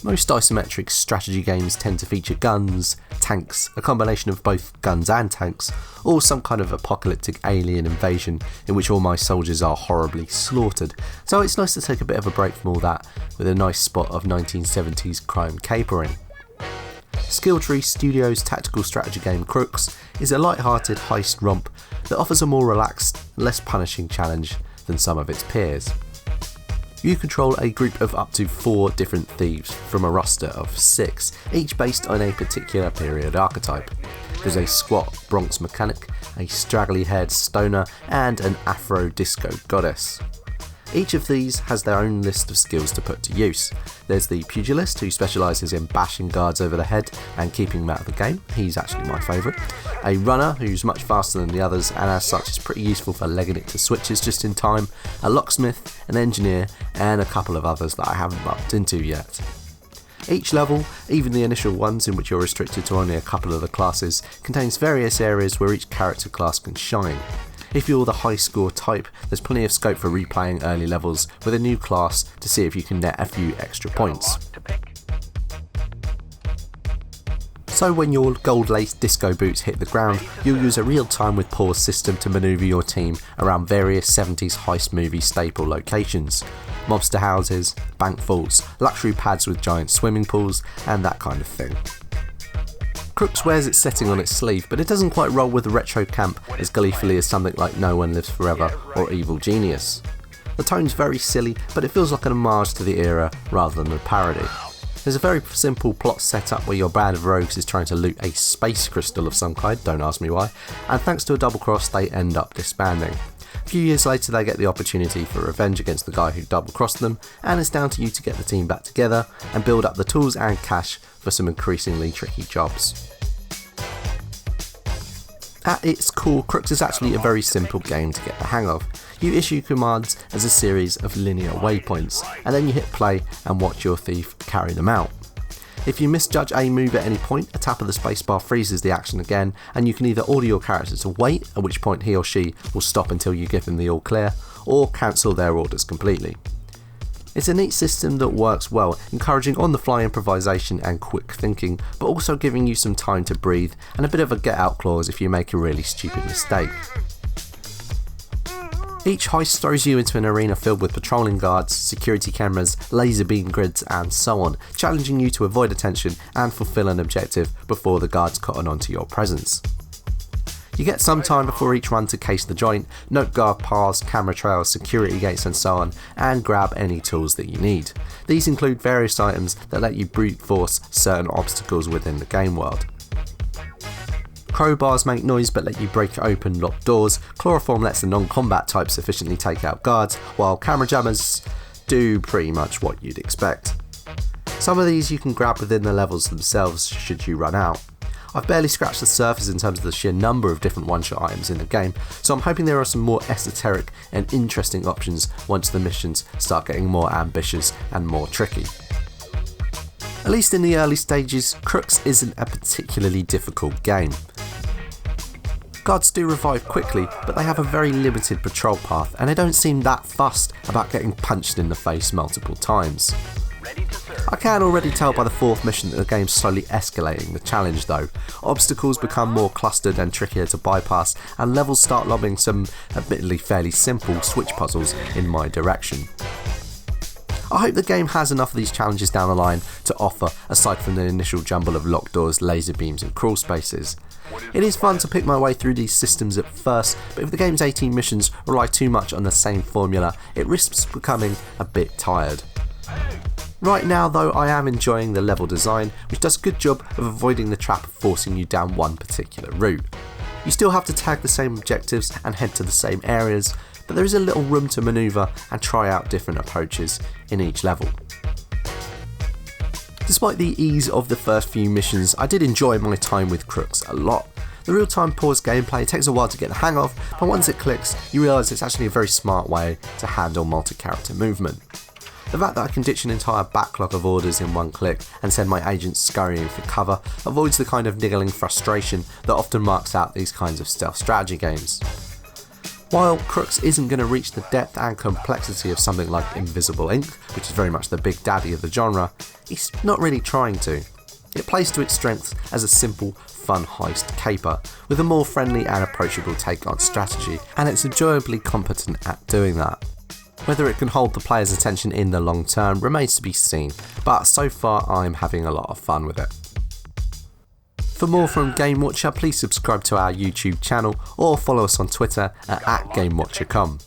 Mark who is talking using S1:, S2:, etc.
S1: Most isometric strategy games tend to feature guns, tanks, a combination of both guns and tanks, or some kind of apocalyptic alien invasion in which all my soldiers are horribly slaughtered. So it's nice to take a bit of a break from all that with a nice spot of 1970s crime capering. Skilltree Studios' tactical strategy game Crookz is a light-hearted heist romp that offers a more relaxed, less punishing challenge than some of its peers. You control a group of up to 4 different thieves from a roster of 6, each based on a particular period archetype. There's a squat Bronx mechanic, a straggly-haired stoner, and an Afro-disco goddess. Each of these has their own list of skills to put to use. There's the pugilist, who specialises in bashing guards over the head and keeping them out of the game. He's actually my favourite. A runner, who's much faster than the others and as such is pretty useful for legging it to switches just in time. A locksmith, an engineer, and a couple of others that I haven't bumped into yet. Each level, even the initial ones in which you're restricted to only a couple of the classes, contains various areas where each character class can shine. If you're the high score type, there's plenty of scope for replaying early levels with a new class to see if you can net a few extra points. So when your gold-laced disco boots hit the ground, you'll use a real-time with pause system to manoeuvre your team around various 70s heist movie staple locations. Mobster houses, bank vaults, luxury pads with giant swimming pools, and that kind of thing. Crookz wears its setting on its sleeve, but it doesn't quite roll with the retro camp as gleefully as something like No One Lives Forever or Evil Genius. The tone's very silly, but it feels like an homage to the era rather than a parody. There's a very simple plot setup where your band of rogues is trying to loot a space crystal of some kind, don't ask me why, and thanks to a double cross they end up disbanding. A few years later they get the opportunity for revenge against the guy who double crossed them, and it's down to you to get the team back together and build up the tools and cash for some increasingly tricky jobs. At its core, Crookz is actually a very simple game to get the hang of. You issue commands as a series of linear waypoints, and then you hit play and watch your thief carry them out. If you misjudge a move at any point, a tap of the spacebar freezes the action again, and you can either order your character to wait, at which point he or she will stop until you give him the all clear, or cancel their orders completely. It's a neat system that works well, encouraging on-the-fly improvisation and quick thinking, but also giving you some time to breathe and a bit of a get-out clause if you make a really stupid mistake. Each heist throws you into an arena filled with patrolling guards, security cameras, laser beam grids and so on, challenging you to avoid attention and fulfill an objective before the guards cotton onto your presence. You get some time before each run to case the joint, note guard paths, camera trails, security gates and so on, and grab any tools that you need. These include various items that let you brute force certain obstacles within the game world. Crowbars make noise but let you break open locked doors, chloroform lets the non-combat types efficiently take out guards, while camera jammers do pretty much what you'd expect. Some of these you can grab within the levels themselves should you run out. I've barely scratched the surface in terms of the sheer number of different one-shot items in the game, so I'm hoping there are some more esoteric and interesting options once the missions start getting more ambitious and more tricky. At least in the early stages, Crookz isn't a particularly difficult game. Guards do revive quickly, but they have a very limited patrol path and they don't seem that fussed about getting punched in the face multiple times. I can already tell by the 4th mission that the game's slowly escalating the challenge though. Obstacles become more clustered and trickier to bypass, and levels start lobbing some admittedly fairly simple switch puzzles in my direction. I hope the game has enough of these challenges down the line to offer aside from the initial jumble of locked doors, laser beams and crawl spaces. It is fun to pick my way through these systems at first, but if the game's 18 missions rely too much on the same formula, it risks becoming a bit tired. Right now though, I am enjoying the level design, which does a good job of avoiding the trap of forcing you down one particular route. You still have to tag the same objectives and head to the same areas, but there is a little room to manoeuvre and try out different approaches in each level. Despite the ease of the first few missions, I did enjoy my time with Crookz a lot. The real-time pause gameplay takes a while to get the hang of, but once it clicks, you realise it's actually a very smart way to handle multi-character movement. The fact that I can ditch an entire backlog of orders in one click and send my agents scurrying for cover avoids the kind of niggling frustration that often marks out these kinds of stealth strategy games. While Crookz isn't going to reach the depth and complexity of something like Invisible Ink, which is very much the big daddy of the genre, it's not really trying to. It plays to its strengths as a simple, fun heist caper, with a more friendly and approachable take on strategy, and it's enjoyably competent at doing that. Whether it can hold the player's attention in the long term remains to be seen, but so far I'm having a lot of fun with it. For more from GameWatcher, please subscribe to our YouTube channel or follow us on Twitter at GameWatcherCom.